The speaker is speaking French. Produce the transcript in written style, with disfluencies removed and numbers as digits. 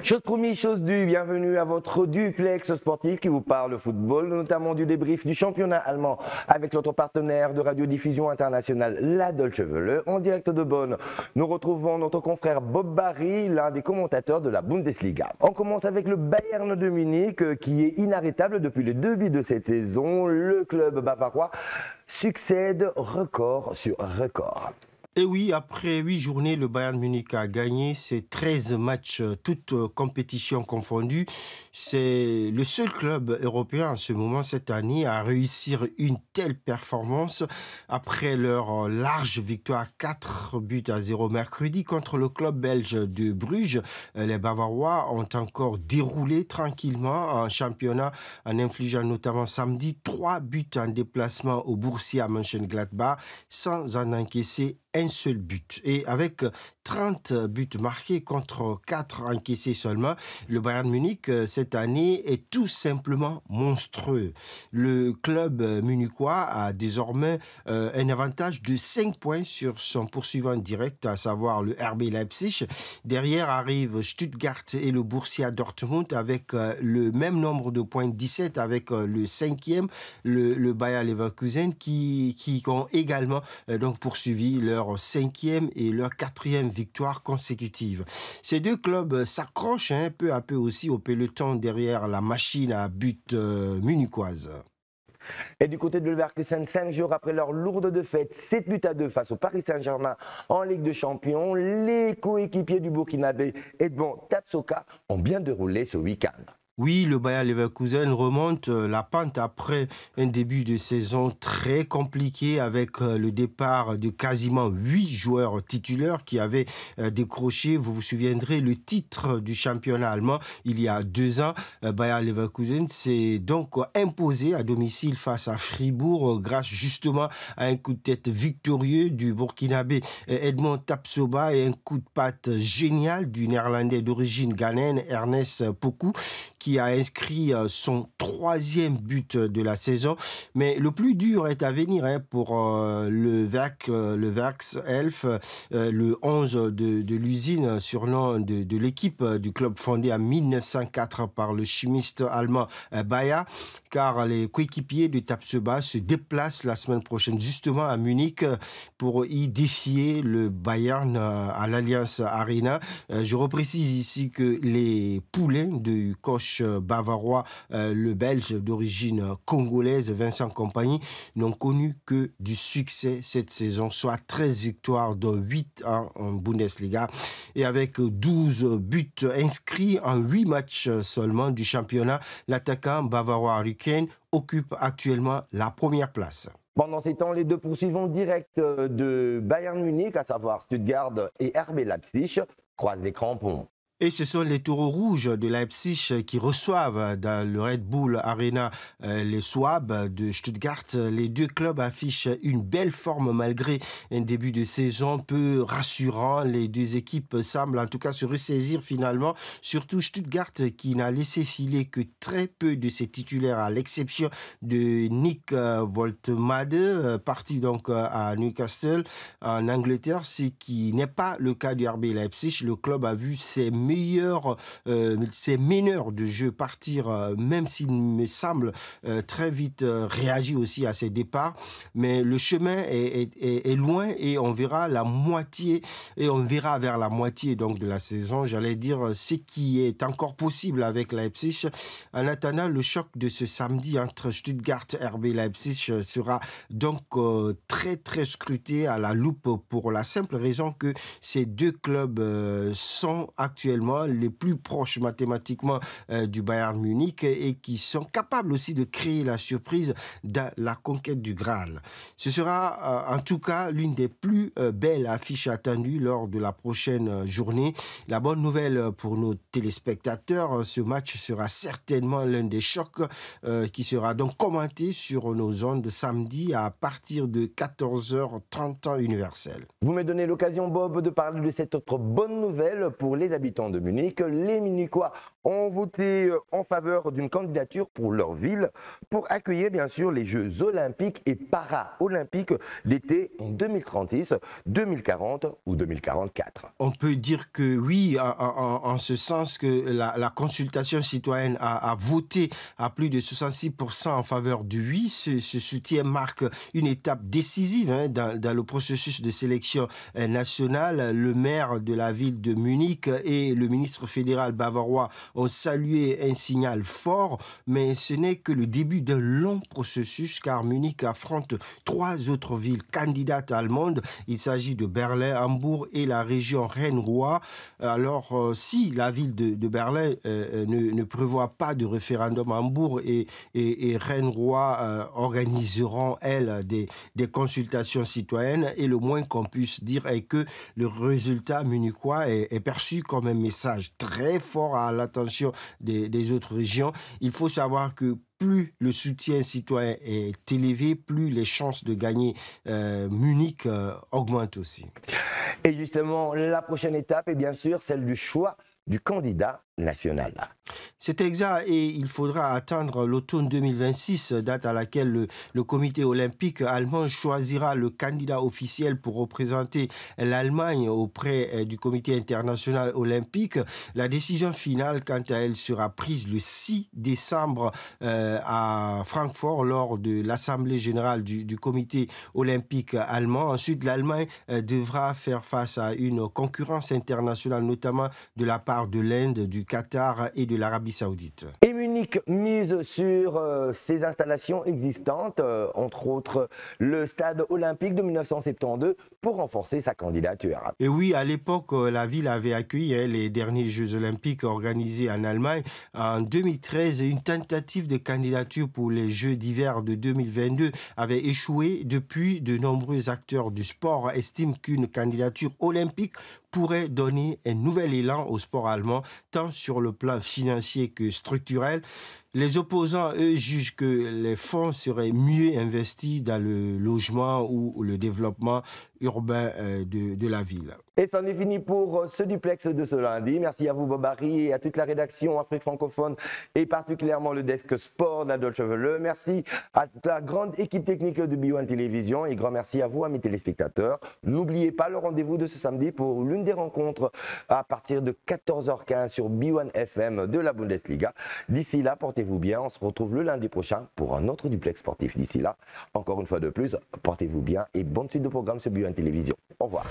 Chose promise, chose due, bienvenue à votre duplex sportif qui vous parle football, notamment du débrief du championnat allemand avec notre partenaire de radiodiffusion internationale, la Deutsche Welle. En direct de Bonn, nous retrouvons notre confrère Bob Barry, l'un des commentateurs de la Bundesliga. On commence avec le Bayern de Munich qui est inarrêtable depuis le début de cette saison. Le club bavarois succède record sur record. Et oui, après 8 journées, le Bayern Munich a gagné ses 13 matchs, toutes compétitions confondues. C'est le seul club européen en ce moment, cette année, à réussir une telle performance après leur large victoire 4-0 mercredi contre le club belge de Bruges. Les Bavarois ont encore déroulé tranquillement en championnat en infligeant notamment samedi 3 buts en déplacement au Borussia Mönchengladbach sans en encaisser un seul but. Et avec 30 buts marqués contre 4 encaissés seulement, le Bayern Munich cette année est tout simplement monstrueux. Le club munichois a désormais un avantage de 5 points sur son poursuivant direct, à savoir le RB Leipzig. Derrière arrivent Stuttgart et le Borussia Dortmund avec le même nombre de points, 17, avec le 5e, le Bayer Leverkusen, qui ont également donc poursuivi leur 5e et leur 4e victoire consécutive. Ces deux clubs s'accrochent peu à peu aussi au peloton derrière la machine à but munichoise. Et du côté de Leverkusen, 5 jours après leur lourde défaite, 7-2 face au Paris Saint-Germain en Ligue des Champions, les coéquipiers du Burkinabé Edmond Tapsoba ont bien déroulé ce week-end. Oui, le Bayer Leverkusen remonte la pente après un début de saison très compliqué avec le départ de quasiment 8 joueurs titulaires qui avaient décroché, vous vous souviendrez, le titre du championnat allemand il y a 2 ans. Bayer Leverkusen s'est donc imposé à domicile face à Fribourg grâce justement à un coup de tête victorieux du Burkinabé Edmond Tapsoba et un coup de patte génial du Néerlandais d'origine ghanéenne Ernest Poku, qui a inscrit son 3e but de la saison. Mais le plus dur est à venir pour le Werks Elf, le 11 de l'usine, surnom de l'équipe du club fondé en 1904 par le chimiste allemand Bayer, car les coéquipiers de Tapsoba se déplacent la semaine prochaine justement à Munich pour y défier le Bayern à l'Allianz Arena. Je reprécise ici que les poulains du coach bavarois, le Belge d'origine congolaise Vincent Kompany, n'ont connu que du succès cette saison, soit 13 victoires dont 8 en Bundesliga, et avec 12 buts inscrits en 8 matchs seulement du championnat, l'attaquant bavarois Harry Kane occupe actuellement la première place. Pendant ces temps, les deux poursuivants directs de Bayern Munich, à savoir Stuttgart et RB Leipzig, croisent les crampons. Et ce sont les taureaux rouges de Leipzig qui reçoivent dans le Red Bull Arena les Swabs de Stuttgart. Les deux clubs affichent une belle forme malgré un début de saison peu rassurant. Les deux équipes semblent en tout cas se ressaisir finalement. Surtout Stuttgart qui n'a laissé filer que très peu de ses titulaires, à l'exception de Nick Woltemade, parti donc à Newcastle en Angleterre, ce qui n'est pas le cas du RB Leipzig. Le club a vu ses meneurs de jeu partir, même s'il me semble très vite réagir aussi à ses départs. Mais le chemin est loin et on verra vers la moitié donc de la saison, j'allais dire, ce qui est encore possible avec Leipzig. En attendant, le choc de ce samedi entre Stuttgart et RB Leipzig sera donc très très scruté à la loupe pour la simple raison que ces deux clubs sont actuellement les plus proches mathématiquement du Bayern Munich et qui sont capables aussi de créer la surprise dans la conquête du Graal. Ce sera en tout cas l'une des plus belles affiches attendues lors de la prochaine journée. La bonne nouvelle pour nos téléspectateurs, ce match sera certainement l'un des chocs qui sera donc commenté sur nos ondes samedi à partir de 14h30 temps universel. Vous me donnez l'occasion, Bob, de parler de cette autre bonne nouvelle pour les habitants de Munich. Les Munichois ont voté en faveur d'une candidature pour leur ville pour accueillir bien sûr les Jeux olympiques et para-olympiques d'été en 2036, 2040 ou 2044. On peut dire que oui, en ce sens que la consultation citoyenne a voté à plus de 66% en faveur du oui. Ce soutien marque une étape décisive dans le processus de sélection nationale. Le maire de la ville de Munich et le ministre fédéral bavarois ont salué un signal fort, mais ce n'est que le début d'un long processus car Munich affronte 3 autres villes candidates allemandes. Il s'agit de Berlin, Hambourg et la région Rhin-Roi. Alors, si la ville de Berlin ne prévoit pas de référendum, Hambourg et Rhin-Roi organiseront, elles, des consultations citoyennes et le moins qu'on puisse dire est que le résultat munichois est perçu comme un message très fort à l'attention des autres régions. Il faut savoir que plus le soutien citoyen est élevé, plus les chances de gagner Munich augmentent aussi. Et justement, la prochaine étape est bien sûr celle du choix du candidat national. C'est exact et il faudra attendre l'automne 2026, date à laquelle le comité olympique allemand choisira le candidat officiel pour représenter l'Allemagne auprès du comité international olympique. La décision finale, quant à elle, sera prise le 6 décembre à Francfort lors de l'Assemblée générale du comité olympique allemand. Ensuite, l'Allemagne devra faire face à une concurrence internationale, notamment de la part de l'Inde, du Qatar et de l'Arabie saoudite. Et Munich mise sur ses installations existantes, entre autres le stade olympique de 1972, pour renforcer sa candidature. Et oui, à l'époque, la ville avait accueilli les derniers Jeux olympiques organisés en Allemagne. En 2013, une tentative de candidature pour les Jeux d'hiver de 2022 avait échoué. Depuis, de nombreux acteurs du sport estiment qu'une candidature olympique pourrait donner un nouvel élan au sport allemand, tant sur le plan financier que structurel. Les opposants, eux, jugent que les fonds seraient mieux investis dans le logement ou le développement urbain de la ville. Et c'en est fini pour ce duplex de ce lundi. Merci à vous, Bobary, et à toute la rédaction Afrique francophone et particulièrement le desk sport de la Deutsche Welle. Merci à toute la grande équipe technique de B1 Télévision et grand merci à vous, amis téléspectateurs. N'oubliez pas le rendez-vous de ce samedi pour l'une des rencontres à partir de 14h15 sur B1 FM de la Bundesliga. D'ici là, portez-vous bien. On se retrouve le lundi prochain pour un autre duplex sportif. D'ici là, encore une fois de plus, portez-vous bien et bonne suite de programme sur B1 Télévision. Au revoir.